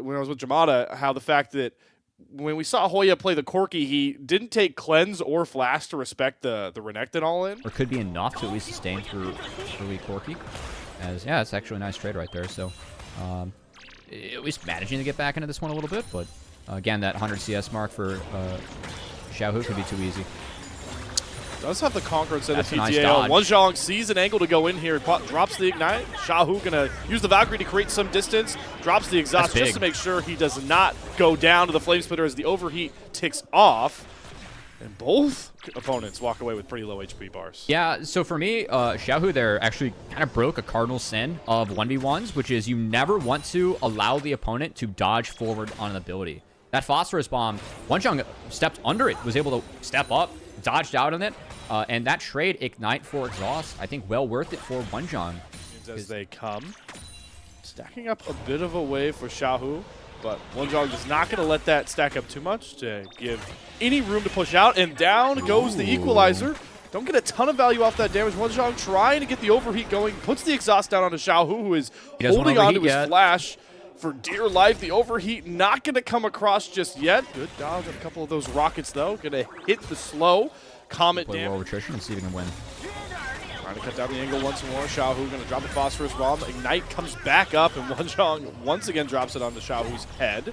when I was with Jamada, how the fact that when we saw Hoya play the Corki, he didn't take cleanse or flash to respect the Renekton all-in. Or could be enough to at least sustain through early Corki. As, yeah, it's actually a nice trade right there. So, at least managing to get back into this one a little bit. But, again, that 100 CS mark for Xiaohu could be too easy. Does have the Conqueror instead of PTA. Nice dodge. Wonjong sees an angle to go in here. Drops the Ignite. Xiaohu going to use the Valkyrie to create some distance. Drops the Exhaust just to make sure he does not go down to the Flame Splitter as the overheat ticks off. And both opponents walk away with pretty low HP bars. Yeah, so for me, Xiaohu there actually kind of broke a cardinal sin of 1v1s, which is you never want to allow the opponent to dodge forward on an ability. That Phosphorus Bomb, Wonjong stepped under it, was able to step up, dodged out on it, and that trade, Ignite for Exhaust, I think well worth it for Wonjong. As they come, stacking up a bit of a wave for Xiaohu, but Wonjong is not going to let that stack up too much to give any room to push out, and down goes the Equalizer. Don't get a ton of value off that damage. Wonjong trying to get the overheat going, puts the Exhaust down onto Xiaohu, who is holding on to his flash for dear life. The overheat not going to come across just yet. Good dodge on a couple of those rockets, though. Going to hit the slow. Comet damage. Low attrition and see if he can win. Trying to cut down the angle once more. Xiaohu going to drop a Phosphorus Bomb. Ignite comes back up, and Wonjong once again drops it onto Xiaohu's head.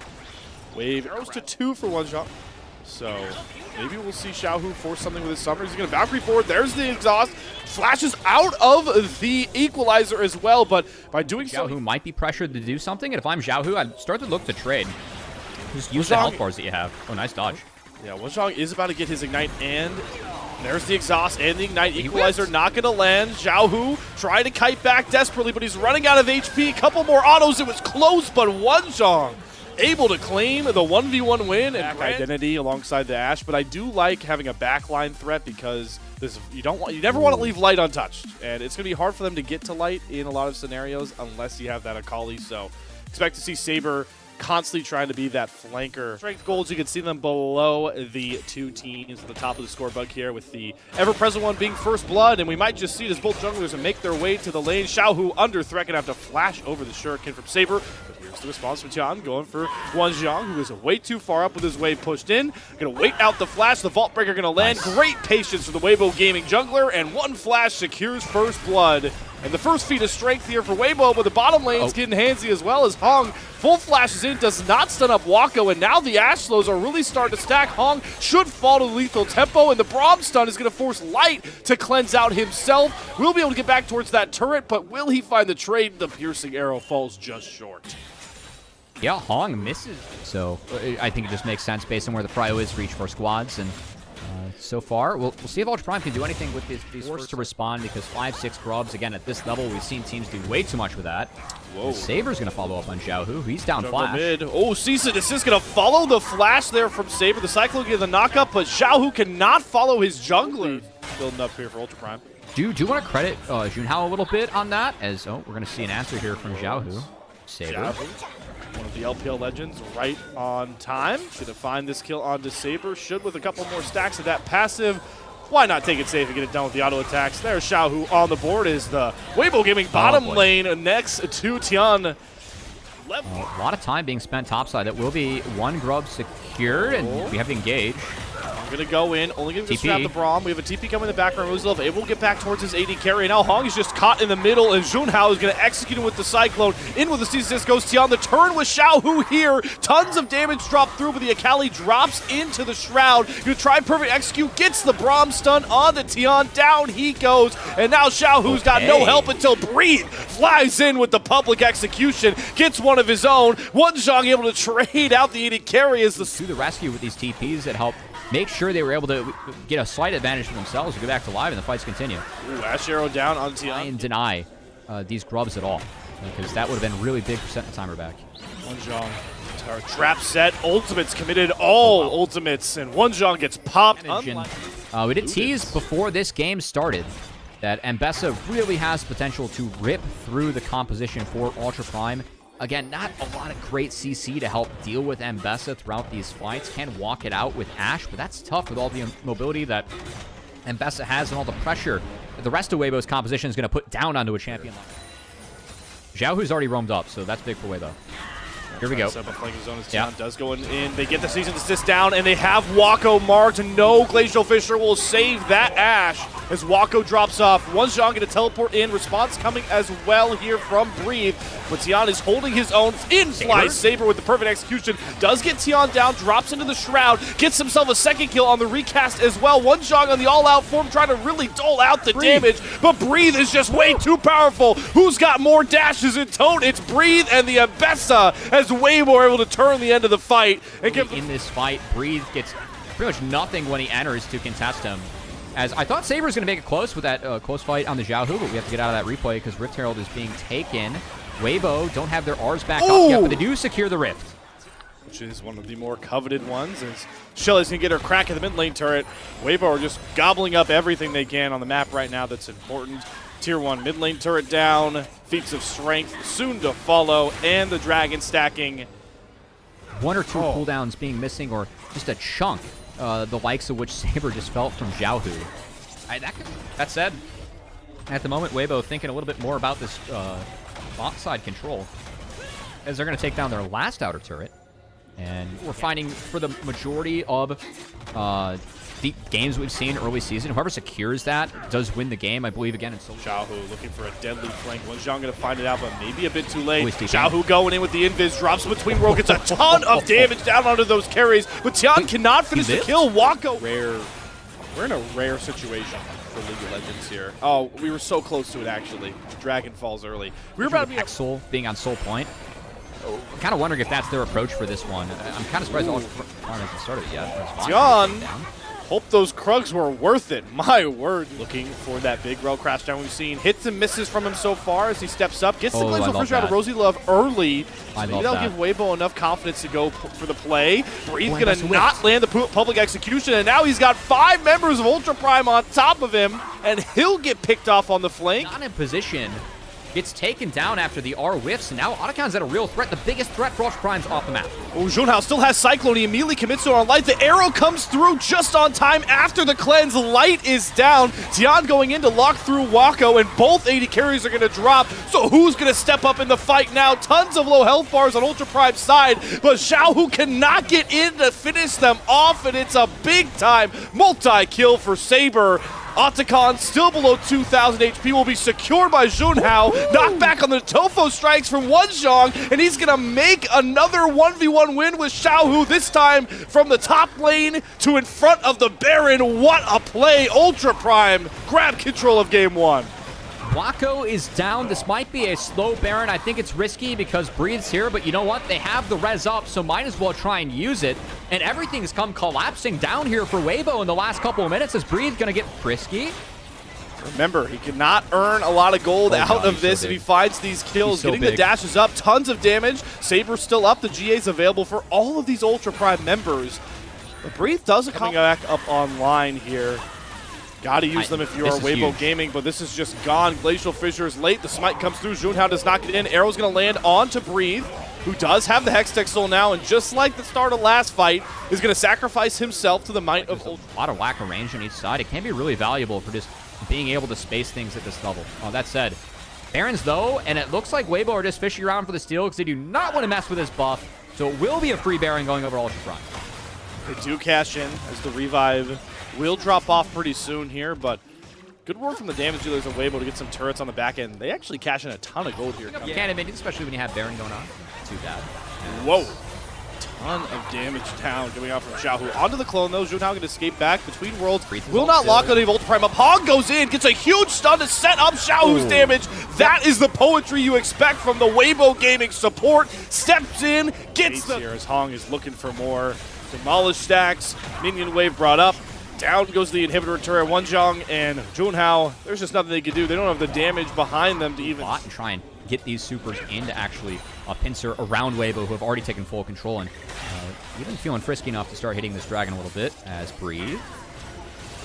Wave arrows to 2 for Wonjong. So maybe we'll see Xiaohu force something with his summer. He's going to Valkyrie forward. There's the Exhaust. Flashes out of the Equalizer as well, but by doing so... Xiaohu might be pressured to do something, and if I'm Xiaohu, I'd start to look to trade. Just use the health bars that you have. Oh, nice dodge. Yeah, Wonjong is about to get his Ignite, and there's the Exhaust and the Ignite. Equalizer not going to land. Xiaohu trying to kite back desperately, but he's running out of HP. A couple more autos. It was close, but Wonjong able to claim the 1v1 win and identity alongside the Ashe. But I do like having a backline threat because you never want to leave Light untouched, and it's going to be hard for them to get to Light in a lot of scenarios unless you have that Akali. So expect to see Saber constantly trying to be that flanker. Strength goals, you can see them below the two teams at the top of the scoreboard here, with the ever-present one being First Blood, and we might just see it as both junglers make their way to the lane. Xiaohu under threat, gonna have to flash over the shuriken from Saber, but here's the response from Tian, going for Wonjong, who is way too far up with his wave pushed in. Gonna wait out the flash, the Vault Breaker gonna land. Nice. Great patience for the Weibo Gaming jungler, and one flash secures First Blood. And the first feat of strength here for Weibo, but the bottom lane's getting handsy as well, as Hong full flashes in, does not stun up Wako, and now the Ashe slows are really starting to stack. Hong should fall to lethal tempo, and the Braum stun is going to force Light to cleanse out himself. We'll be able to get back towards that turret, but will he find the trade? The piercing arrow falls just short. Yeah, Hong misses. So I think it just makes sense based on where the prio is for each of our squads, and so far, we'll see if Ultra Prime can do anything with these forced to respond, because 5-6 grubs, again, at this level, we've seen teams do way too much with that. Whoa. Saber's going to follow up on Xiaohu. He's down flash. Mid. Oh, Cease and Desist going to follow the flash there from Saber. The Cyclone getting the knockup, but Xiaohu cannot follow his jungler. Building up here for Ultra Prime. Do want to credit Junhao a little bit on that, as, we're going to see an answer here from Xiaohu. Saber. One of the LPL legends right on time. Should have find this kill onto Saber. Should with a couple more stacks of that passive. Why not take it safe and get it done with the auto attacks? There's Xiaohu on the board is the Weibo Gaming bottom lane next to Tian. A lot of time being spent topside. That will be one grub secured, and we have to engage. I'm going to go in, only going to strap the Braum. We have a TP coming in the background. Ruzlov able to get back towards his AD carry. Now Hong is just caught in the middle, and Junhao is going to execute him with the Cyclone. In with the Cease goes Tian. The turn with Xiaohu here. Tons of damage dropped through, but the Akali drops into the Shroud. Going to try perfect execute. Gets the Braum stun onto Tian. Down he goes. And now Xiaohu's got no help until Breathe flies in with the public execution. Gets one of his own. Wonjong able to trade out the AD carry as to the rescue with these TPs that help make sure they were able to get a slight advantage for themselves to go back to live and the fights continue. Ooh, Ashe arrow down on Tian. And deny these grubs at all, because that would have been really big for setting the timer back. Wonjong, trap set, ultimates committed, all ultimates, and Wonjong gets popped. We did tease before this game started that Mbessa really has potential to rip through the composition for Ultra Prime. Again, not a lot of great CC to help deal with Mbessa throughout these fights. Can walk it out with Ashe, but that's tough with all the mobility that Mbessa has and all the pressure that the rest of Weibo's composition is going to put down onto a champion line. Xiaohu's already roamed up, so that's big for Weibo. Here we go. Set up a flanking zone as Tion does go in. They get the season assist down, and they have Wako marked. No Glacial Fisher will save that Ash as Wako drops off. One's going to teleport in. Response coming as well here from Breathe. But Tion is holding his own. In flies Saber with the perfect execution. Does get Tion down, drops into the Shroud, gets himself a second kill on the recast as well. One Jong on the all-out form trying to really dole out the damage, but Breathe is just way too powerful. Who's got more dashes in tote? It's Breathe and the Ambessa as Weibo are able to turn the end of the fight. And in this fight, Breathe gets pretty much nothing when he enters to contest him. As I thought Saber's going to make it close with that close fight on the Xiaohu, but we have to get out of that replay because Rift Herald is being taken. Weibo don't have their Rs back up yet, but they do secure the Rift. Which is one of the more coveted ones, as Shelly's going to get her crack at the mid lane turret. Weibo are just gobbling up everything they can on the map right now that's important. Tier 1 mid lane turret down, feats of strength soon to follow, and the dragon stacking. One or two cooldowns being missing, or just a chunk, the likes of which Saber just felt from Xiaohu. That said, at the moment, Weibo thinking a little bit more about this bot side control, as they're going to take down their last outer turret. And we're finding for the majority of the games we've seen early season, whoever secures that does win the game. I believe again it's Xiaohu looking for a deadly flank. One's Zhang going to find it out, but maybe a bit too late. Xiaohu going in with the invis, drops between row, gets a ton of damage down onto those carries, but Tian cannot finish the kill. Wako. We're in a rare situation for League of Legends here. Oh, we were so close to it actually. Dragon falls early. We were about to be Axel being on Soul Point. I'm kind of wondering if that's their approach for this one. I'm kind of surprised all hasn't started yet. Tian, hope those Krugs were worth it. My word. Looking for that big rail crash down we've seen. Hits and misses from him so far as he steps up. Gets the Glacial Fisher out of Rosie Love early. So maybe that'll give Weibo enough confidence to go for the play. Breathe going to not land the public execution, and now he's got 5 members of Ultra Prime on top of him, and he'll get picked off on the flank. Not in position. Gets taken down after the R whiffs, and now Otacon's at a real threat. The biggest threat for Ultra Prime's off the map. Oh, Junhao still has Cyclone. He immediately commits to it on Light. The arrow comes through just on time after the cleanse. Light is down. Tian going in to lock through Wako, and both 80 carries are going to drop. So who's going to step up in the fight now? Tons of low health bars on Ultra Prime's side, but Xiaohu cannot get in to finish them off, and it's a big-time multi-kill for Saber. Otacon still below 2,000 HP will be secured by Junhao. Knockback on the Tofo strikes from Wonjong, and he's going to make another 1v1 win with Xiaohu, this time from the top lane to in front of the Baron. What a play. Ultra Prime grab control of game 1. Wako is down. This might be a slow Baron. I think it's risky because Breathe's here, but you know what? They have the res up, so might as well try and use it. And everything's come collapsing down here for Weibo in the last couple of minutes. Is Breathe going to get frisky? Remember, he cannot earn a lot of gold out of this if he finds these kills. Getting the dashes up, tons of damage. Saber's still up. The GA's available for all of these Ultra Prime members. But Breathe does coming back up online here. Gotta use them if you are Weibo Gaming, but this is just gone. Glacial Fissure is late. The smite comes through. Junhao does not get in. Arrow's gonna land onto Breathe, who does have the Hextech Soul now, and just like the start of last fight, is gonna sacrifice himself to the might of Ultra. A lot of whack range on each side. It can be really valuable for just being able to space things at this level. That said, Barons though, and it looks like Weibo are just fishing around for the steal because they do not want to mess with this buff, so it will be a free Baron going over Ultra Prime. They do cash in as the revive will drop off pretty soon here, but good work from the damage dealers of Weibo to get some turrets on the back end. They actually cash in a ton of gold here. You can't admit it, especially when you have Baron going on. Too bad. Whoa. Ton of damage down coming out from Xiaohu. Onto the clone though. Junhao can escape back between worlds. Will not lock on the Ultra Prime up. Hog goes in, gets a huge stun to set up Xiaohu's damage. That is the poetry you expect from the Weibo Gaming support. Steps in, gets the... Here as Hong is looking for more. Demolish stacks. Minion wave brought up. Down goes the inhibitor turret. Wonjong and Junhao. There's just nothing they can do. They don't have the damage behind them to even... And try and get these supers into actually a pincer around Weibo, who have already taken full control, and even feeling frisky enough to start hitting this dragon a little bit as Breathe.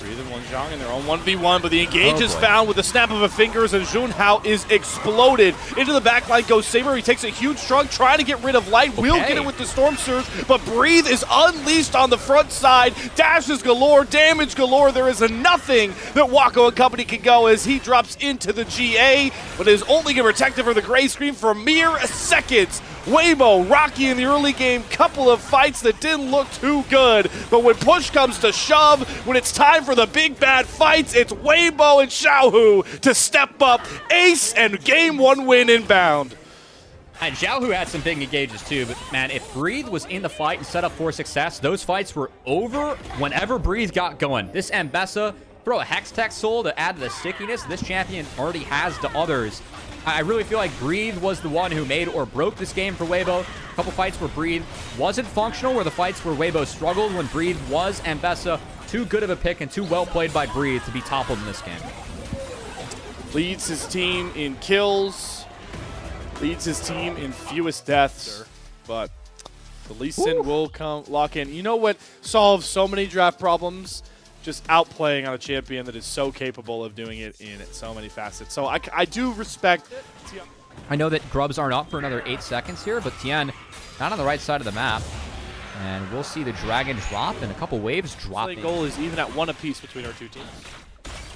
Breathe and Wonjong in their own 1v1, but the engage is found with the snap of a fingers, and Junhao is exploded. Into the backline goes Saber. He takes a huge trunk, trying to get rid of Light. Will get it with the Storm Surge, but Breathe is unleashed on the front side. Dashes galore, damage galore. There is nothing that Wako and company can go as he drops into the GA, but is only going to protect him from the gray screen for mere seconds. Weibo, rocky in the early game, couple of fights that didn't look too good, but when push comes to shove, when it's time for the big bad fights, it's Weibo and Xiaohu to step up, ace, and game 1 win inbound. And Xiaohu had some big engages too, but man, if Breathe was in the fight and set up for success, those fights were over whenever Breathe got going. This Ambessa, throw a Hex Tech Soul to add to the stickiness this champion already has to others. I really feel like Breathe was the one who made or broke this game for Weibo. A couple fights where Breathe wasn't functional, were the fights where Weibo struggled when Breathe was Ambessa. Too good of a pick and too well played by Breathe to be toppled in this game. Leads his team in kills. Leads his team in fewest deaths, but the Lee Sin will lock in. You know what solves so many draft problems? Just outplaying on a champion that is so capable of doing it in so many facets. So I do respect. I know that Grubs aren't up for another 8 seconds here, but Tian not on the right side of the map. And we'll see the Dragon drop and a couple waves drop. The goal is even at 1 apiece between our two teams.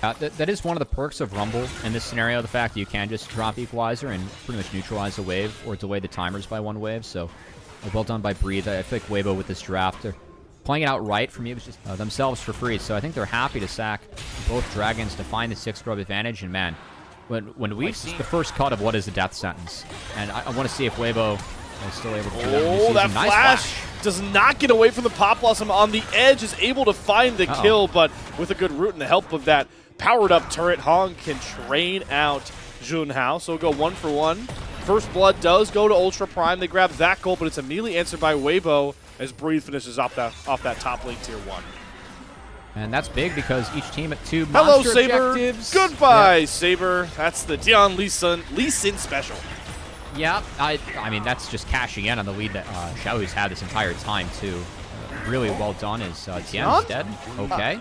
That is one of the perks of Rumble in this scenario, the fact that you can just drop Equalizer and pretty much neutralize a wave or delay the timers by 1 wave. So well done by Breathe. I feel like Weibo with this draft, they're playing it out right. For me, it was just themselves for free. So I think they're happy to sack both Dragons to find the 6 grub advantage. And man, when we've seen the first cut of what is a death sentence, and I want to see if Weibo is still able to do that. Oh, that nice flash does not get away from the Pop Blossom on the edge, is able to find the kill, but with a good root and the help of that powered up turret, Hong can train out Junhao. So we'll go 1 for 1. First blood does go to Ultra Prime. They grab that goal, but it's immediately answered by Weibo as Breathe finishes off that top lane tier 1. And that's big because each team at 2 Hello, monster Saber. objectives. Goodbye, Yep. Saber. That's the Dion Lee Sin special. Yeah, I mean, that's just cashing in on the lead that Xiaohu's had this entire time, too. Really well done as Tian's dead. Okay.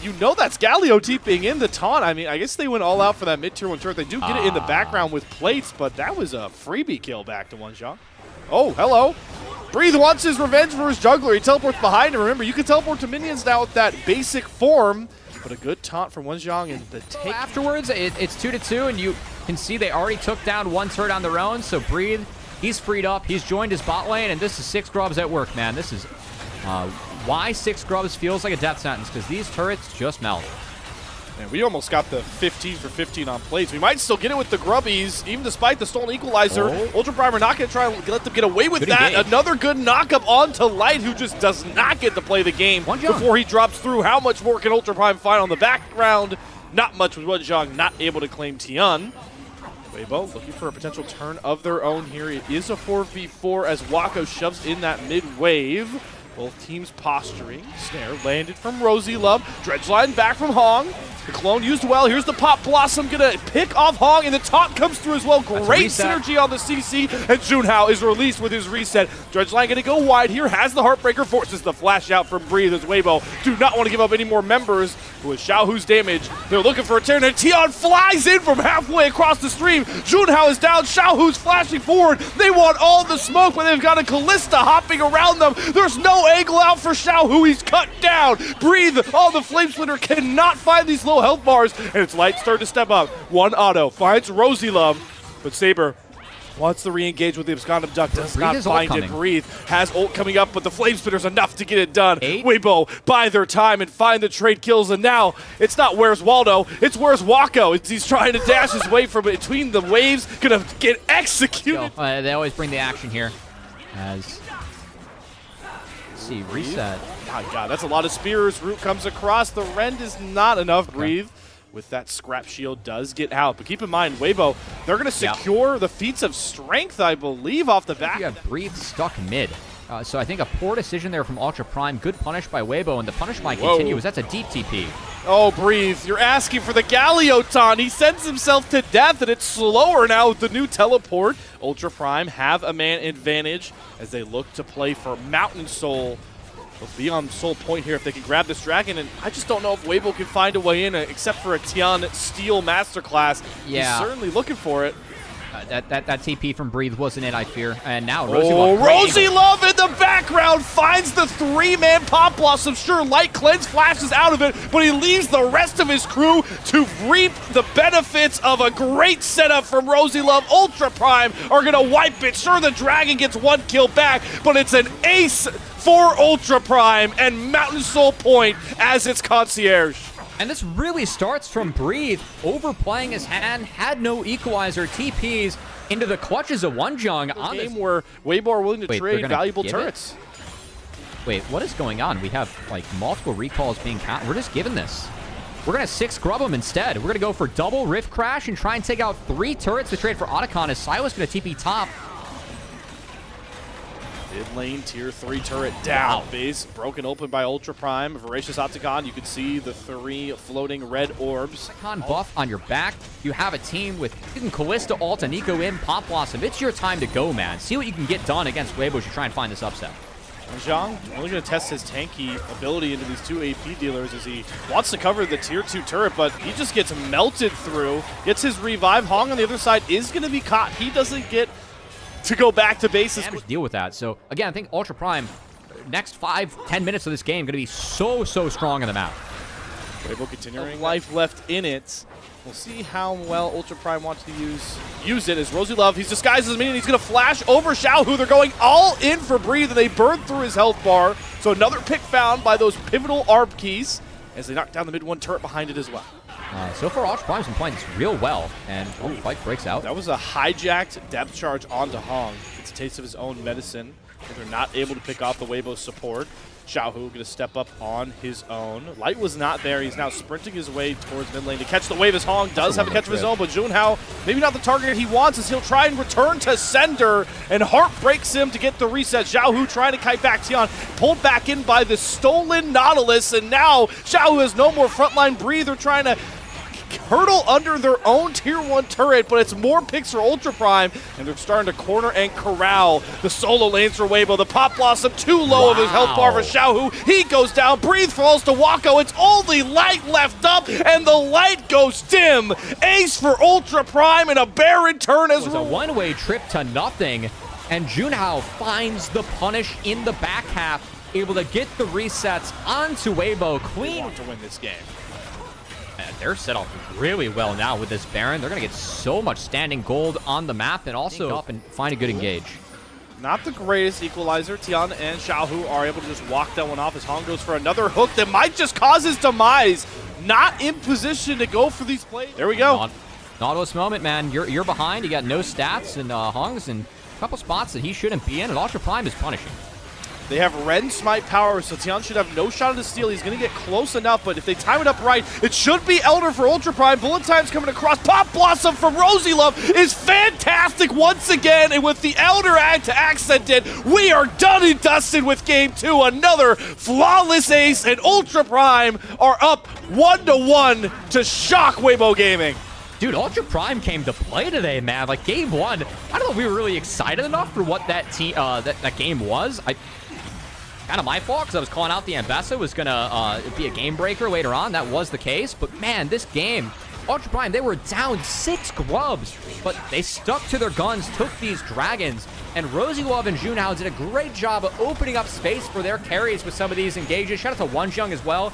You know that's Galio TPing in the taunt. I mean, I guess they went all out for that mid-tier 1 turret. They do get it in the background with plates, but that was a freebie kill back to Wenxiang. Oh, hello. Breathe wants his revenge for his jungler. He teleports behind him. Remember, you can teleport to minions now with that basic form, but a good taunt from Wenxiang and the take. Afterwards, it's 2-2, and you can see they already took down 1 turret on their own, so Breathe, he's freed up. He's joined his bot lane, and this is 6 grubs at work, man. This is why 6 grubs feels like a death sentence, because these turrets just melt. And we almost got the 15 for 15 on plates. We might still get it with the grubbies, even despite the stolen equalizer. Ultra Prime are not going to try and let them get away with Good that. engage. Another good knock-up onto Light, who just does not get to play the game before he drops through. How much more can Ultra Prime find on the background? Not much with Wenxiang not able to claim Tian. Weibo looking for a potential turn of their own here. It is a 4v4 as Wako shoves in that mid-wave. Both teams posturing. Snare landed from Rosie Love. Dredgeline back from Hong. The clone used well. Here's the Pop Blossom. Gonna pick off Hong, and the taunt comes through as well. Great synergy on the CC, and Junhao is released with his reset. Dredgeline gonna go wide here. Has the Heartbreaker, forces the flash out from Breathe as Weibo do not want to give up any more members. With Xiaohu's damage, they're looking for a turn, and Tian flies in from halfway across the stream. Junhao is down. Xiaohu's flashing forward. They want all the smoke, but they've got a Callista hopping around them. There's no angle out for Xiaohu. He's cut down. Breathe on the Flame Splitter cannot find these low health bars, and it's Light starting to step up. 1 auto finds Rosie Love, but Saber wants to re-engage with the Abscond Abduct. Does not find it. Breathe has ult coming up, but the Flame Spitter's enough to get it done. Weibo buy their time and find the trade kills, and now it's not where's Waldo, it's where's Wako. He's trying to dash his way from between the waves, gonna get executed. They always bring the action here. As see, reset. My God, that's a lot of spears. Root comes across. The rend is not enough. Breathe with that scrap shield does get out. But keep in mind, Weibo, they're going to secure the feats of strength, I believe, off the back. You have Breathe stuck mid. So I think a poor decision there from Ultra Prime. Good punish by Weibo, and the punish might continue as that's a deep TP. Oh, Breathe, you're asking for the Galio taunt. He sends himself to death, and it's slower now with the new teleport. Ultra Prime have a man advantage as they look to play for Mountain Soul. They'll be on Soul Point here if they can grab this dragon, and I just don't know if Weibo can find a way in, except for a Tian Steel Masterclass. Yeah. He's certainly looking for it. That TP from Breathe wasn't it, I fear. And now Rosie Love in the background finds the 3-man Pop Blossom. Sure, Light Cleanse flashes out of it, but he leaves the rest of his crew to reap the benefits of a great setup from Rosie Love. Ultra Prime are going to wipe it. Sure, the Dragon gets 1 kill back, but it's an ace for Ultra Prime and Mountain Soul Point as its concierge. And this really starts from Breathe, overplaying his hand, had no equalizer, TPs into the clutches of Wonjung on game where Weibo are willing to trade valuable turrets. Wait, what is going on? We have like multiple recalls being counted. We're just giving this. We're going to 6 scrub them instead. We're going to go for double Rift Crash and try and take out 3 turrets to trade for Otacon as Silas going to TP top. Mid lane, tier 3 turret down. Wow. Base broken open by Ultra Prime. Voracious Octagon, you can see the 3 floating red orbs. Octagon buff on your back. You have a team with Callista ult and Nico in, Pop Blossom. It's your time to go, man. See what you can get done against Weibo as you try and find this upset. Zhang only going to test his tanky ability into these 2 AP dealers as he wants to cover the tier 2 turret, but he just gets melted through. Gets his revive. Hong on the other side is going to be caught. He doesn't get to go back to bases. Deal with that. So again, I think Ultra Prime, next 5-10 minutes of this game, going to be so strong in the map. Weibo continuing life left in it. We'll see how well Ultra Prime wants to use it as Rosie Love. He's disguised as a minion. He's going to flash over Xiaohu. They're going all in for Breathe, and they burn through his health bar. So another pick found by those pivotal ARB keys as they knock down the mid 1 turret behind it as well. So far, Ultra Prime's been playing this real well, and the fight breaks out. That was a hijacked depth charge onto Hong. It's a taste of his own medicine. They're not able to pick off the Weibo support. Xiaohu going to step up on his own. Light was not there. He's now sprinting his way towards mid lane to catch the wave as Hong does have a catch of his own, but Junhao, maybe not the target he wants as he'll try and return to sender, and Heart breaks him to get the reset. Xiaohu trying to kite back. Tian pulled back in by the stolen Nautilus, and now Xiaohu has no more frontline Breathe. They're trying to hurdle under their own tier 1 turret, but it's more picks for Ultra Prime, and they're starting to corner and corral the solo lanes for Weibo. The Pop Blossom too low of his health bar for Xiaohu. He goes down. Breathe falls to Wako. It's only Light left up, and the light goes dim. Ace for Ultra Prime and a barren turn as it was a one-way trip to nothing, and Junhao finds the punish in the back half, able to get the resets onto Weibo. Clean. They want to win this game. And they're set up really well now with this Baron. They're going to get so much standing gold on the map and also up and find a good engage. Not the greatest equalizer. Tian and Xiaohu are able to just walk that one off as Hong goes for another hook that might just cause his demise. Not in position to go for these plays. There we go. Nautilus moment, man. You're behind. You got no stats, and Hong's in a couple spots that he shouldn't be in, and Ultra Prime is punishing. They have Ren Smite power, so Tian should have no shot at the steal. He's going to get close enough, but if they time it up right, it should be Elder for Ultra Prime. Bullet Time's coming across. Pop Blossom from Rosie Love is fantastic once again, and with the Elder add to accent it, we are done and dusted with Game 2. Another flawless ace, and Ultra Prime are up 1-1 to shock Weibo Gaming. Dude, Ultra Prime came to play today, man. Like, Game 1, I don't know if we were really excited enough for what that game was. Kind of my fault, because I was calling out the Ambessa was going to be a game breaker later on. That was the case. But, man, this game, Ultra Prime, they were down 6 grubs, but they stuck to their guns, took these dragons, and Rosie Love and Junhao did a great job of opening up space for their carries with some of these engages. Shout out to Wonjung as well.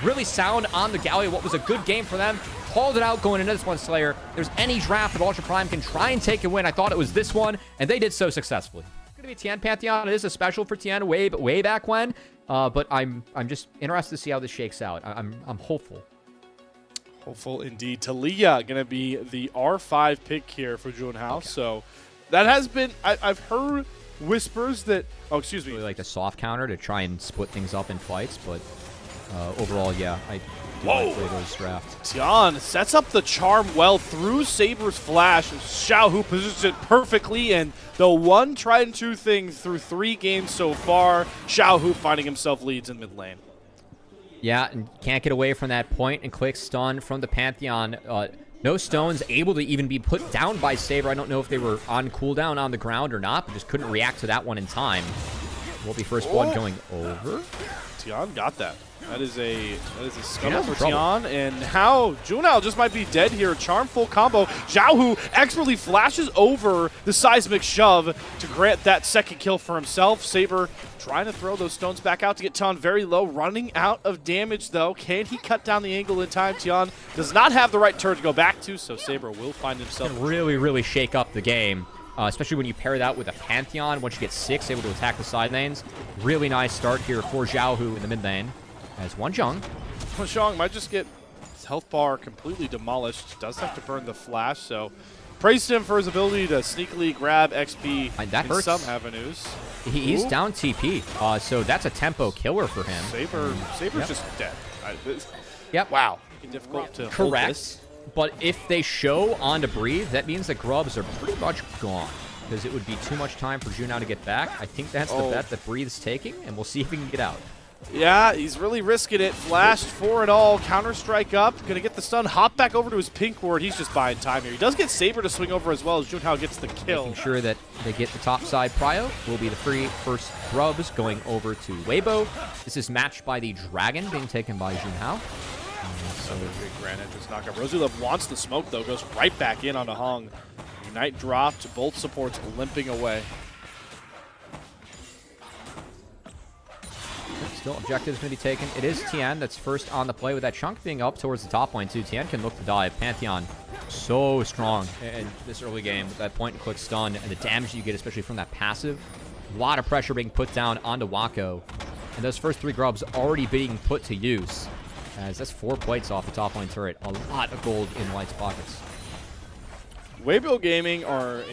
Really sound on the galley. What was a good game for them. Called it out going into this one, Slayer. There's any draft that Ultra Prime can try and take a win. I thought it was this one, and they did so successfully. To be Tian Pantheon. It is a special for Tian way back when, but I'm just interested to see how this shakes out. I'm hopeful. Hopeful indeed. Talia gonna be the R5 pick here for Junhao. Okay. So that has been I've heard whispers that excuse me, really like the soft counter to try and split things up in fights, but overall, yeah, I do like Weibo's draft. Tian sets up the charm well through Saber's flash. Xiaohu positions it perfectly, and the one tried and true thing through 3 games so far, Xiaohu finding himself leads in mid lane. Yeah, and can't get away from that point and click stun from the Pantheon. No stones able to even be put down by Saber. I don't know if they were on cooldown on the ground or not, but just couldn't react to that one in time. Will be first blood going over. Tian got that. That is a scuttle for Tian, and now Junhao just might be dead here. Charmful combo. Xiaohu expertly flashes over the seismic shove to grant that second kill for himself. Saber trying to throw those stones back out to get Tian very low, running out of damage though. Can he cut down the angle in time? Tian does not have the right turret to go back to, so Saber will find himself. Really shake up the game. Especially when you pair that with a Pantheon. Once you get 6, able to attack the side lanes. Really nice start here for Xiaohu in the mid lane. As Wonjong might just get his health bar completely demolished. Does have to burn the flash, so praise him for his ability to sneakily grab XP that in hurts. some avenues. He's down TP, so that's a tempo killer for him. Saber's just dead. Yep. Wow. Difficult to hold this. But if they show on to breathe, that means the grubs are pretty much gone. Because it would be too much time for Junhao to get back. I think that's the bet that Breathe's taking, and we'll see if he can get out. Yeah, he's really risking it. Flashed for it all. Counter-strike up. Going to get the stun. Hop back over to his pink ward. He's just buying time here. He does get Saber to swing over as well as Junhao gets the kill. Making sure that they get the top side prio will be the first grubs going over to Weibo. This is matched by the dragon being taken by Junhao. So big granite just knock up. RosieLove wants the smoke though. Goes right back in onto Hong. Ignite dropped. Both supports limping away. Still, objectives going to be taken. It is Tian that's first on the play with that chunk being up towards the top lane too. Tian can look to dive. Pantheon so strong in this early game with that point-and-click stun and the damage you get, especially from that passive. A lot of pressure being put down onto Wako. And those first 3 grubs already being put to use. As that's 4 plates off the top lane turret. A lot of gold in White's pockets. Weibo Gaming are...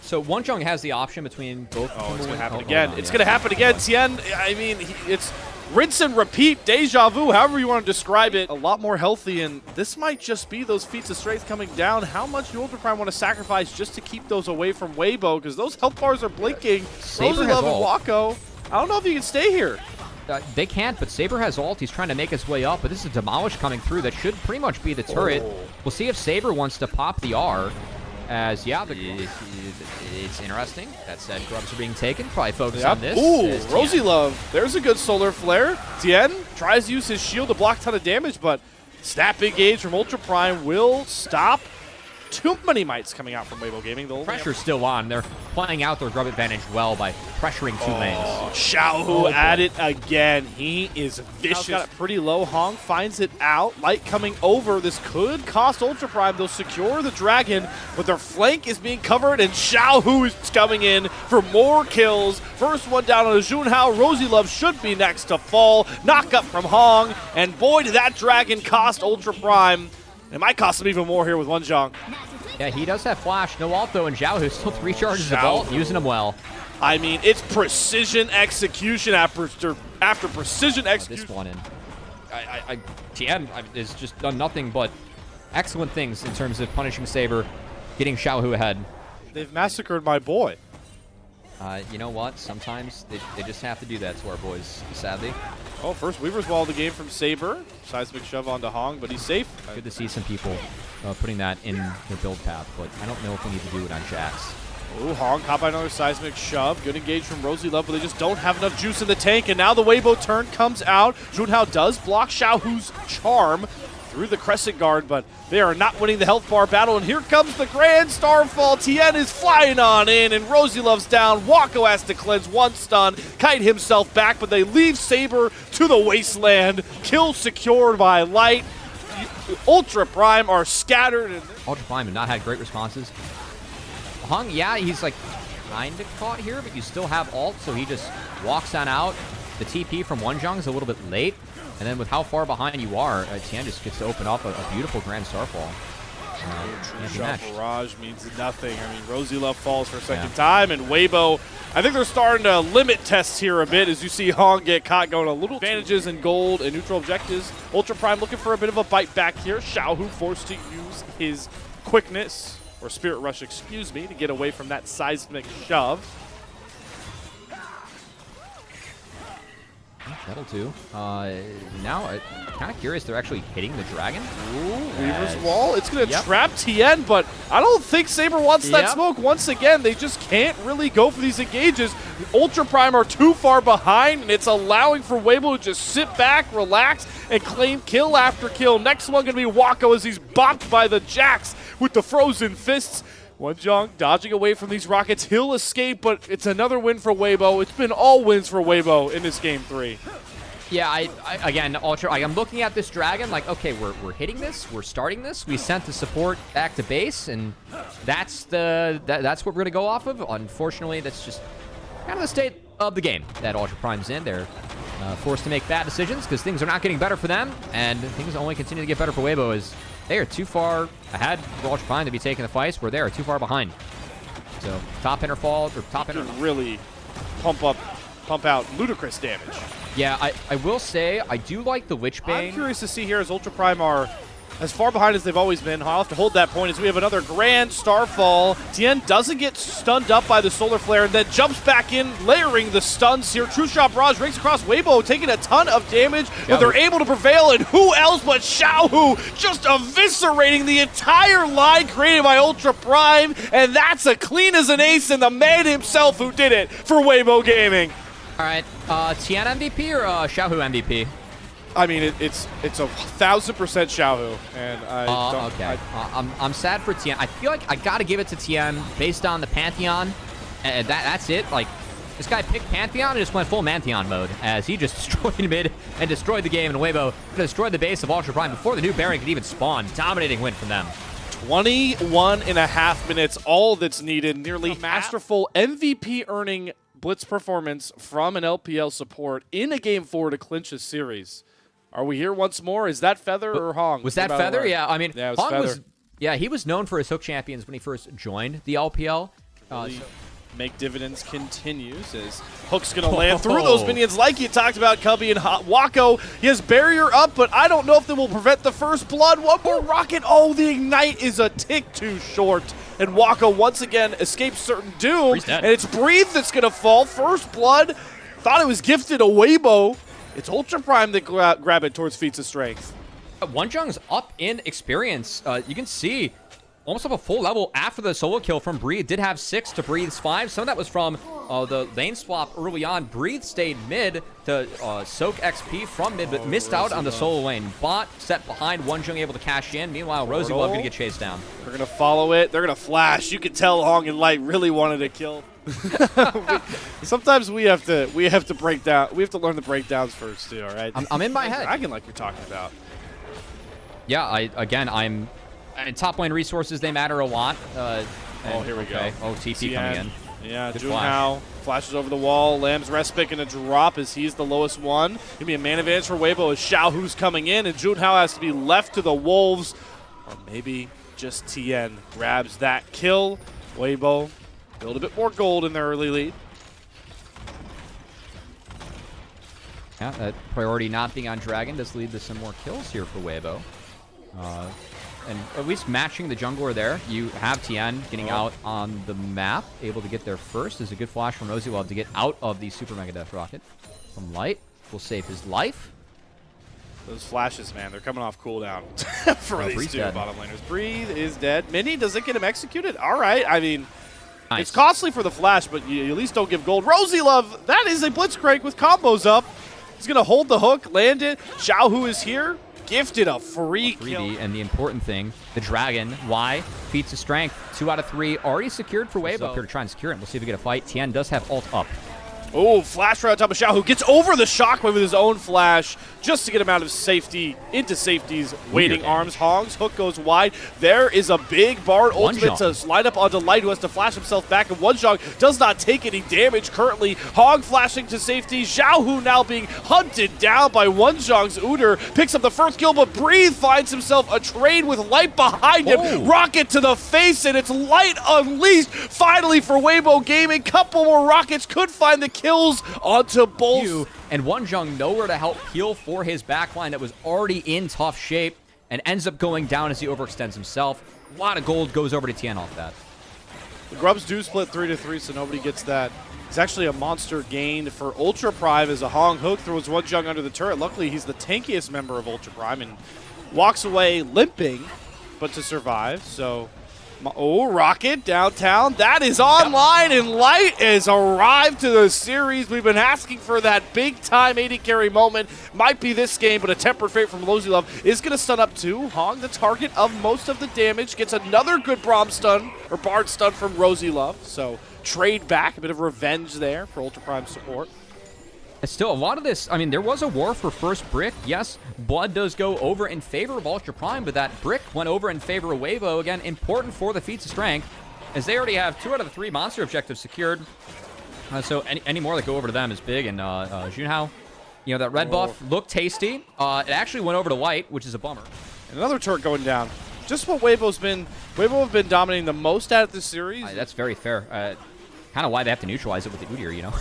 So Wonjong has the option between both. Oh, it's going to happen again. It's going to happen again. Tian, I mean, it's rinse and repeat, deja vu, however you want to describe it. A lot more healthy, and this might just be those feats of strength coming down. How much do Ultra Prime want to sacrifice just to keep those away from Weibo? Because those health bars are blinking. RosieLove and Wako. I don't know if you can stay here. They can't, but Saber has ult. He's trying to make his way up, but this is Demolish coming through. That should pretty much be the turret. We'll see if Saber wants to pop the R. As, yeah, it's interesting. That said, grubs are being taken. Probably focus on this. Ooh, RosieLove. There's a good solar flare. Tian tries to use his shield to block a ton of damage, but snap engage from Ultra Prime will stop. Too many mites coming out from Weibo Gaming. Pressure's still on. They're playing out their grub advantage well by pressuring 2 lanes. Xiaohu at it again. He is vicious. Got it pretty low. Hong finds it out. Light coming over. This could cost Ultra Prime. They'll secure the dragon, but their flank is being covered, and Xiaohu is coming in for more kills. First one down on Junhao. RosieLove should be next to fall. Knock up from Hong, and boy, did that dragon cost Ultra Prime. It might cost him even more here with Wonjong. Yeah, he does have flash. No ult, though, and Xiaohu still 3 charges of ult, using them well. I mean, it's precision execution after precision execution. This one in. Tian has just done nothing but excellent things in terms of punishing Saber, getting Xiaohu ahead. They've massacred my boy. You know what? Sometimes they just have to do that to our boys, sadly. Oh, first Weaver's Wall of the game from Saber. Seismic shove onto Hong, but he's safe. Good to see some people putting that in their build path, but I don't know if we need to do it on Jax. Ooh, Hong caught by another seismic shove. Good engage from RosieLove, but they just don't have enough juice in the tank, and now the Weibo turn comes out. Junhao does block Xiaohu's charm through the Crescent Guard, but they are not winning the health bar battle, and here comes the Grand Starfall. Tian is flying on in, and RosieLove's down. Wako has to cleanse 1 stun, kite himself back, but they leave Saber to the wasteland. Kill secured by Light. Ultra Prime are scattered. And Ultra Prime have not had great responses. Hong, yeah, he's like kind of caught here, but you still have ult, so he just walks on out. The TP from Wonjong is a little bit late. And then with how far behind you are, Tian just gets to open up a beautiful Grand Starfall. Shot barrage means nothing. I mean, RosieLove falls for a second time, and Weibo, I think they're starting to limit tests here a bit as you see Hong get caught going a little advantages in gold and neutral objectives. Ultra Prime looking for a bit of a bite back here. Xiaohu forced to use his quickness, or Spirit Rush, excuse me, to get away from that seismic shove. That'll do. Now, I'm kind of curious. They're actually hitting the dragon. Ooh, Weaver's Wall. It's going to trap Tien, but I don't think Saber wants that smoke. Once again, they just can't really go for these engages. Ultra Prime are too far behind, and it's allowing for Weibo to just sit back, relax, and claim kill after kill. Next one going to be Wako as he's bopped by the Jax with the frozen fists. Wonjong dodging away from these rockets. He'll escape, but it's another win for Weibo. It's been all wins for Weibo in this game 3. Yeah, again, Ultra, I'm looking at this dragon like, okay, we're hitting this, we're starting this. We sent the support back to base, and that's what we're going to go off of. Unfortunately, that's just kind of the state of the game that Ultra Prime's in. They're forced to make bad decisions because things are not getting better for them, and things only continue to get better for Weibo as they are too far ahead for Ultra Prime to be taking the fights where they are too far behind. So top interfall or top inter really pump out ludicrous damage. Yeah, I will say I do like the Witch Bane. I'm curious to see here as Ultra Prime are as far behind as they've always been. I'll have to hold that point as we have another grand Starfall. Tien doesn't get stunned up by the Solar Flare and then jumps back in, layering the stuns here. True Shot Barrage rakes across Weibo, taking a ton of damage, but they're able to prevail, and who else but Xiaohu just eviscerating the entire line created by Ultra Prime, and that's a clean as an ace, and the man himself who did it for Weibo Gaming. All right, Tien MVP or Xiaohu MVP? I mean, it's 1,000% Xiaohu, and I don't. Okay. I'm sad for Tien. I feel like I gotta give it to Tien based on the Pantheon. And that's it. Like, this guy picked Pantheon and just went full Mantheon mode as he just destroyed mid and destroyed the game. And Weibo destroyed the base of Ultra Prime before the new Baron could even spawn. Dominating win from them. 21.5 minutes, all that's needed. Nearly masterful MVP earning blitz performance from an LPL support in a game 4 to clinch a series. Are we here once more? Is that Feather or Hong? Was that Feather? Yeah, I mean, yeah, Hong Feather. he was known for his hook champions when he first joined the LPL. Make dividends continues as Hook's going to land through those minions like you talked about, Cubby, and Wako. He has barrier up, but I don't know if they will prevent the first blood. One more rocket. Oh, the ignite is a tick too short. And Wako once again escapes certain doom. And it's Breathe that's going to fall. First blood. Thought it was gifted a Weibo. It's Ultra Prime that grab it towards Feats of Strength. Wonjong's up in experience. You can see almost up a full level after the solo kill from Breathe. Did have 6 to Breathe's 5. Some of that was from the lane swap early on. Breathe stayed mid to soak XP from mid, but missed out on the solo lane. Bot set behind, Wonjong able to cash in. Meanwhile, Rosie Love gonna get chased down. They're gonna follow it. They're gonna flash. You can tell Hong and Light really wanted to kill. Sometimes we have to break down. We have to learn the breakdowns first too. All right. I'm in my head. Dragon, like you're talking about. Yeah. I'm in top lane resources. They matter a lot. Here we go. Oh, TP coming in. Yeah, Junhao flashes over the wall. Lamb's Respite gonna drop as he's the lowest one. Gonna be a man advantage for Weibo as Xiaohu's coming in, and Junhao has to be left to the wolves, or maybe just Tien grabs that kill. Weibo build a bit more gold in their early lead. Yeah, that priority not being on Dragon does lead to some more kills here for Weibo. And at least matching the jungler there. You have Tien getting out on the map, able to get there first. There's a good flash from Rosie Love to get out of the Super Mega Death Rocket. From Light will save his life. Those flashes, man, they're coming off cooldown for these two bottom laners. Breathe is dead. Mini, does it get him executed? All right, I mean, it's costly for the flash, but you at least don't give gold. Rosie Love, that is a Blitzcrank with combos up. He's going to hold the hook, land it. Xiaohu is here. Gifted a free kill. And the important thing, the Dragon, why? Feats of Strength, 2 out of 3, already secured for Weibo. Up here to try and secure it. We'll see if we get a fight. Tien does have ult up. Oh, flash right on top of Xiaohu. Gets over the shockwave with his own flash just to get him out of safety, into safety's waiting arms. Hong's hook goes wide. There is a big Bard ultimate to slide up onto Light, who has to flash himself back, and Wonjong does not take any damage currently. Hong flashing to safety. Xiaohu now being hunted down by Wonjong's Udyr. Picks up the first kill, but Breathe finds himself a trade with Light behind him. Rocket to the face, and it's Light unleashed finally for Weibo Gaming. Couple more rockets could find the kills onto both. And Wonjong nowhere to help heal for his backline that was already in tough shape and ends up going down as he overextends himself. A lot of gold goes over to Tien off that. The Grubs do split 3-3, so nobody gets that It's actually a monster gain for Ultra Prime as a Hong Hook throws one Jung under the turret. Luckily, he's the tankiest member of Ultra Prime and walks away limping, but to survive. So, oh, Rocket downtown. That is online, and Light has arrived to the series. We've been asking for that big-time AD carry moment. Might be this game, but a Tempered Fate from LoLLCShighlights is going to stun up two. Hong, the target of most of the damage, gets another good Braum stun, or Bard stun from LoLLCShighlights. So, trade back, a bit of revenge there for Ultra Prime support. Still, a lot of this, I mean, there was a war for first brick. Yes, blood does go over in favor of Ultra Prime, but that brick went over in favor of Weibo. Again, important for the feats of strength, as they already have 2 out of the 3 monster objectives secured. So any more that go over to them is big. And Junhao, you know, that red buff looked tasty. It actually went over to Light, which is a bummer. And another turret going down. Just what Weibo have been dominating the most at this series. That's very fair. Kind of why they have to neutralize it with the Udyr, you know?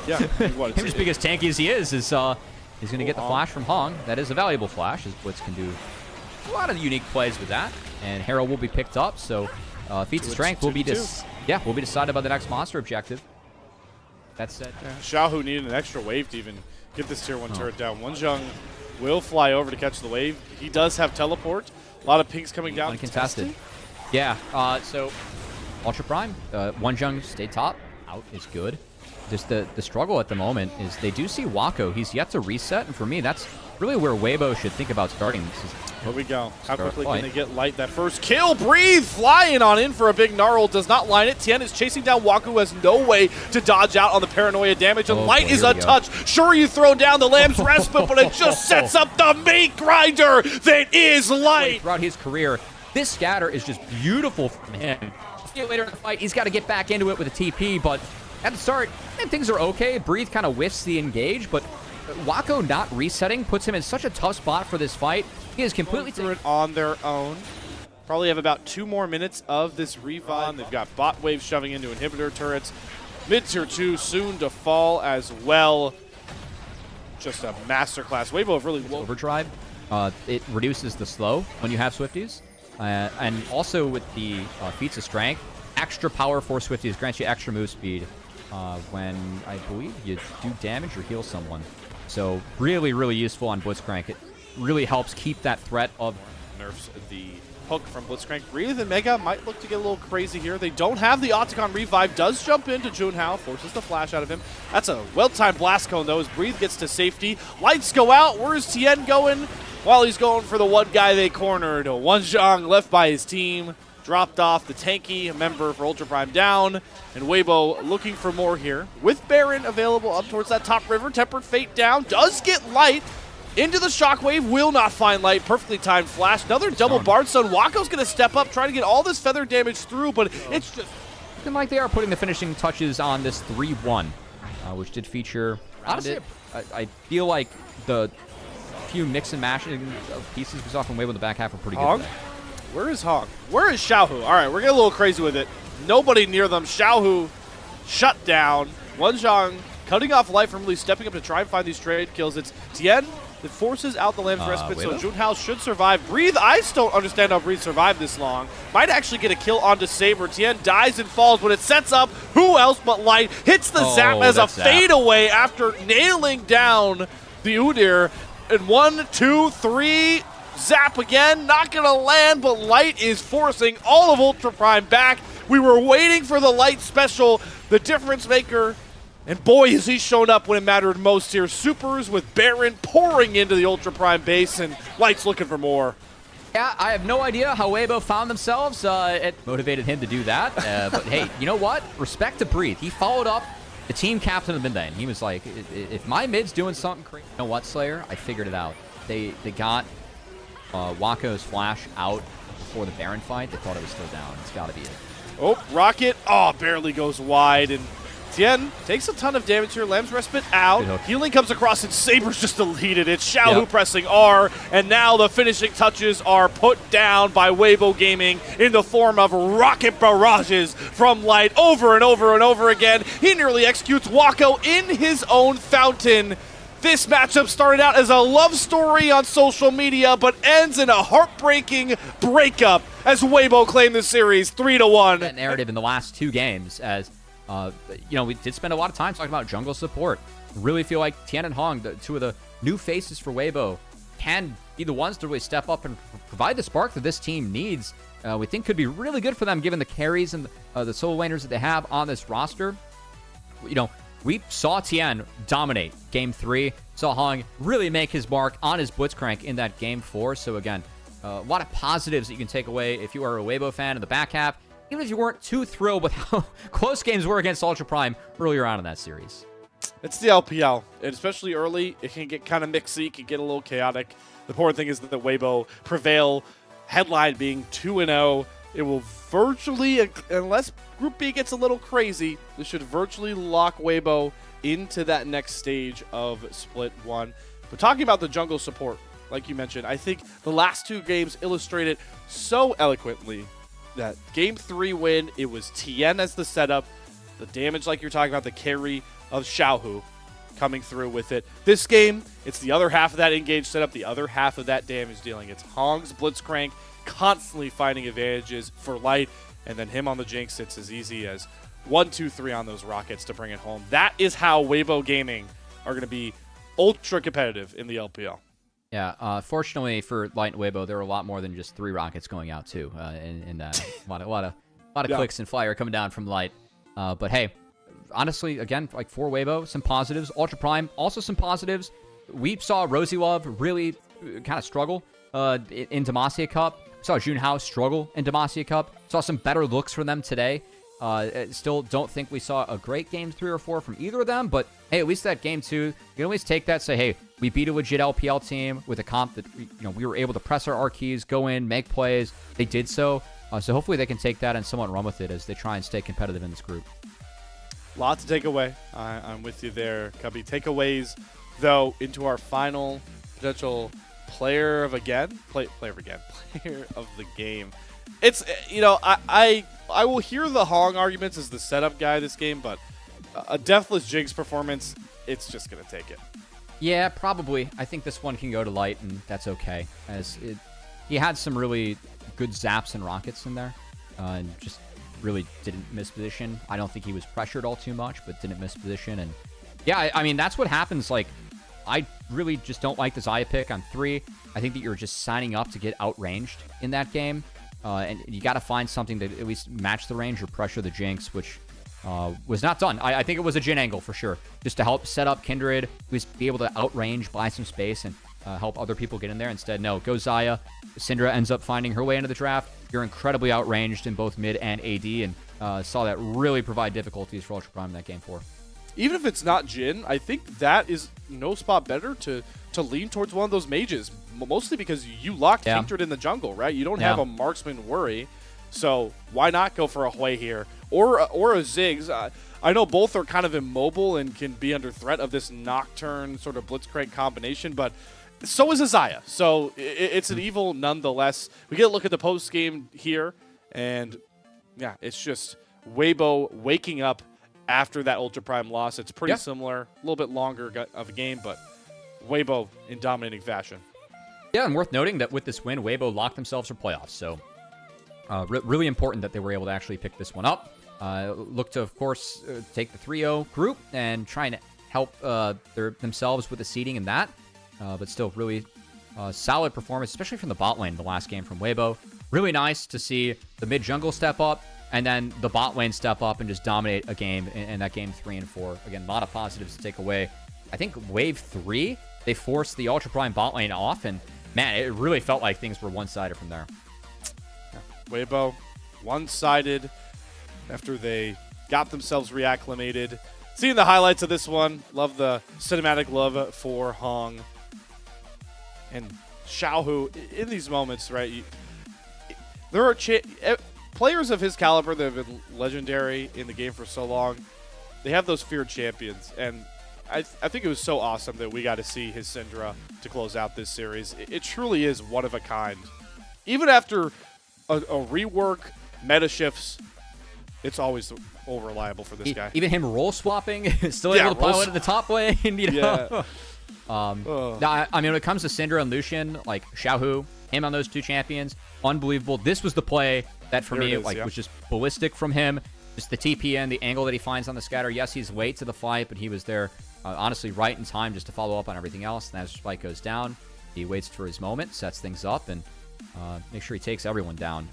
Yeah. What, him just being as tanky as he is he's going to get the flash from Hong. That is a valuable flash, as Blitz can do a lot of unique plays with that. And Herald will be picked up, so feats of strength will be decided by the next monster objective. That said, Xiaohu needed an extra wave to even get this tier 1 turret down. One Jung will fly over to catch the wave. He does have teleport. A lot of pings coming down. Uncontested. Yeah, so Ultra Prime, one Jung stay top, out is good. Just the struggle at the moment is they do see Wako. He's yet to reset, and for me, that's really where Weibo should think about starting. Here we go. How quickly can they get Light that first kill? Breathe! Flying on in for a big gnarl. Does not line it. Tien is chasing down Wako, who has no way to dodge out on the paranoia damage, and Light is untouched. Sure, you throw down the Lamb's Respite, but it just sets up the meat grinder that is Light. Throughout his career, this scatter is just beautiful for him. Later in the fight, he's got to get back into it with a TP, but at the start, things are okay. Breathe kind of whiffs the engage, but Wako not resetting puts him in such a tough spot for this fight. He is completely through it on their own. Probably have about 2 more minutes of this revive. They've got bot waves shoving into inhibitor turrets. Mid-tier 2 soon to fall as well. Just a masterclass. Weibo have really overdrive. It reduces the slow when you have Swifties. And also with the feats of strength, extra power for Swifties grants you extra move speed when, I believe, you do damage or heal someone. So really, really useful on Blitzcrank. It really helps keep that threat of... Nerfs the hook from Blitzcrank. Breathe and Mega might look to get a little crazy here. They don't have the Octagon revive. Does jump into Junhao, forces the flash out of him. That's a well-timed blast cone, though, as Breathe gets to safety. Lights go out. Where's Tien going? Well, he's going for the one guy they cornered. One Zhang left by his team. Dropped off the tanky member for Ultra Prime down. And Weibo looking for more here. With Baron available up towards that top river. Tempered Fate down. Does get Light. Into the Shockwave. Will not find Light. Perfectly timed flash. Another double Bard Stun. Wako's going to step up, trying to get all this feather damage through, but it's just... Looking like they are putting the finishing touches on this 3-1, which did feature... Honestly, I feel like the few mix and mashing of pieces we saw from Weibo in the back half were pretty good. Where is Hong? Where is Xiaohu? All right, we're getting a little crazy with it. Nobody near them. Xiaohu shut down. One Zhang cutting off Light from really stepping up to try and find these trade kills. It's Tien that forces out the Lamb's Respite, so Junhao should survive. Breathe, I still don't understand how Breathe survived this long. Might actually get a kill onto Saber. Tien dies and falls, but it sets up who else but Light. Hits the zap as a fadeaway after nailing down the Udyr. And 1, 2, 3, zap again. Not going to land, but Light is forcing all of Ultra Prime back. We were waiting for the Light special, the difference maker. And boy, has he shown up when it mattered most here. Supers with Baron pouring into the Ultra Prime base, and Light's looking for more. Yeah, I have no idea how Weibo found themselves. It motivated him to do that. But hey, you know what? Respect to Breathe. He followed up the team captain of Midnight, and he was like, if my mid's doing something crazy, you know what, Slayer? I figured it out. They got Wako's flash out before the Baron fight. They thought it was still down. It's got to be it. Oh, Rocket. Oh, barely goes wide, and Tien takes a ton of damage here. Lamb's Respite out. Healing comes across, and Saber's just deleted. It's Xiaohu pressing R, and now the finishing touches are put down by Weibo Gaming in the form of rocket barrages from Light over and over and over again. He nearly executes Wako in his own fountain. This matchup started out as a love story on social media, but ends in a heartbreaking breakup as Weibo claim the series 3-1. That narrative in the last 2 games as We did spend a lot of time talking about jungle support. Really feel like Tian and Hong, two of the new faces for Weibo, can be the ones to really step up and provide the spark that this team needs. We think could be really good for them given the carries and the solo laners that they have on this roster. We saw Tian dominate Game 3. Saw Hong really make his mark on his Blitzcrank in that Game 4. So again, a lot of positives that you can take away if you are a Weibo fan in the back half, even if you weren't too thrilled with how close games were against Ultra Prime earlier on in that series. It's the LPL, and especially early, it can get kind of mixy, it can get a little chaotic. The important thing is that the Weibo prevail, headline being 2-0. It will virtually, unless Group B gets a little crazy, this should virtually lock Weibo into that next stage of Split 1. But talking about the jungle support, like you mentioned, I think the last 2 games illustrated so eloquently that Game 3 win, it was Tien as the setup, the damage like you're talking about, the carry of Xiaohu coming through with it. This game, it's the other half of that engage setup, the other half of that damage dealing. It's Hong's Blitzcrank constantly finding advantages for Light, and then him on the Jinx, it's as easy as 1, 2, 3 on those rockets to bring it home. That is how Weibo Gaming are going to be ultra competitive in the LPL. Yeah, fortunately for Light and Weibo, there were a lot more than just 3 rockets going out too. In that, a lot of clicks and fire coming down from Light. But hey, honestly, again, like for Weibo, some positives. Ultra Prime, also some positives. We saw Rosie Love really kind of struggle in Demacia Cup. Saw Junhao struggle in Demacia Cup. Saw some better looks from them today. Still don't think we saw a great game 3 or 4 from either of them, but hey, at least that game 2, you can always take that, say, hey, we beat a legit LPL team with a comp that we were able to press our R keys, go in, make plays. They did so. So hopefully they can take that and somewhat run with it as they try and stay competitive in this group. Lot to take away. I'm with you there, Cubby. Takeaways, though, into our final potential player of the game. It's, I will hear the Hong arguments as the setup guy this game, but a Deathless Jinx performance, it's just going to take it. Yeah, probably. I think this one can go to Light, and that's okay. He had some really good zaps and rockets in there, and just really didn't miss position. I don't think he was pressured all too much, but didn't miss position. And yeah, I mean, that's what happens. Like, I really just don't like the Xayah pick on 3. I think that you're just signing up to get outranged in that game. And you got to find something to at least match the range or pressure the Jinx, which was not done. I think it was a Jhin angle for sure, just to help set up Kindred, at least be able to outrange, buy some space, and help other people get in there. Instead, no, go Xayah. Syndra ends up finding her way into the draft. You're incredibly outranged in both mid and AD, and saw that really provide difficulties for Ultra Prime in that game 4. Even if it's not Jhin, I think that is no spot better to lean towards one of those mages, mostly because you locked Kindred in the jungle, right? You don't have a marksman worry, so why not go for a Hui here or a Ziggs? I know both are kind of immobile and can be under threat of this Nocturne sort of Blitzcrank combination, but so is a Xayah, so it's an evil nonetheless. We get a look at the post game here, and yeah, it's just Weibo waking up after that Ultra Prime loss. It's pretty similar, a little bit longer of a game, but Weibo in dominating fashion. Yeah, and worth noting that with this win, Weibo locked themselves for playoffs. So really important that they were able to actually pick this one up. Look to, of course, take the 3-0 group and try and help themselves with the seeding in that. But still really solid performance, especially from the bot lane the last game from Weibo. Really nice to see the mid jungle step up and then the bot lane step up and just dominate a game in that game 3 and 4. Again, a lot of positives to take away. I think wave 3, they forced the Ultra Prime bot lane off, and man, it really felt like things were one-sided from there. Weibo, one-sided after they got themselves reacclimated. Seeing the highlights of this one, love the cinematic love for Hong and Xiaohu in these moments, right? There are players of his caliber that have been legendary in the game for so long. They have those feared champions, and I think it was so awesome that we got to see his Syndra to close out this series. It truly is one of a kind. Even after a rework, meta shifts, it's always reliable for this guy. Even him role swapping, still able to pull it at the top lane. Yeah. I mean, when it comes to Syndra and Lucian, like Xiaohu, him on those 2 champions, unbelievable. This was the play that for me was just ballistic from him. Just the TP in, the angle that he finds on the scatter. Yes, he's late to the fight, but he was there, honestly, right in time just to follow up on everything else. And as Spike goes down, he waits for his moment, sets things up, and make sure he takes everyone down.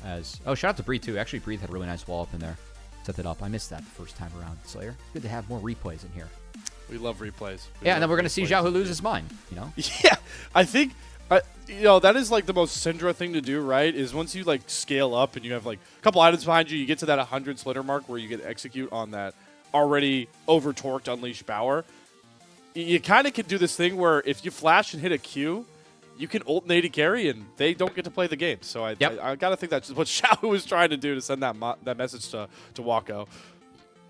Oh, shout out to Breathe, too. Actually, Breathe had a really nice wall up in there. Set it up. I missed that the first time around, Slayer. Good to have more replays in here. We love replays. And then we're going to see Xiaohu lose his mind, you know? Yeah, I think, that is like the most Syndra thing to do, right? Is once you like scale up and you have like a couple items behind you, you get to that 100 slitter mark where you get to execute on that already over-torqued Unleashed Power. You kind of can do this thing where if you flash and hit a Q, you can ult nade carry and they don't get to play the game. So I got to think that's what Xiaohu was trying to do to send that message to Wako.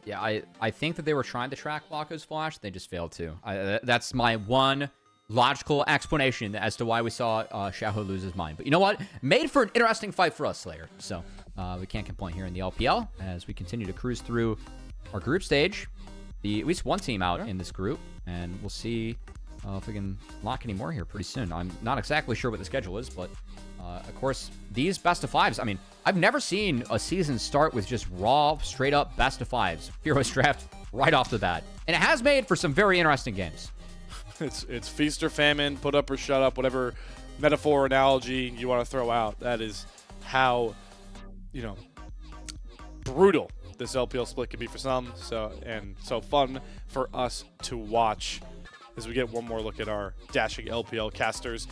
Yeah, I think that they were trying to track Wako's flash. They just failed to. That's my one logical explanation as to why we saw Xiaohu lose his mind. But you know what? Made for an interesting fight for us, Slayer. So we can't complain here in the LPL as we continue to cruise through our group stage. At least one team out in this group. And we'll see if we can lock any more here pretty soon. I'm not exactly sure what the schedule is, but of course, these best of fives. I mean, I've never seen a season start with just raw, straight up best of fives. Fearless draft right off the bat. And it has made for some very interesting games. It's feast or famine, put up or shut up, whatever metaphor or analogy you want to throw out. That is how, brutal this LPL split can be for some. So fun for us to watch as we get one more look at our dashing LPL casters.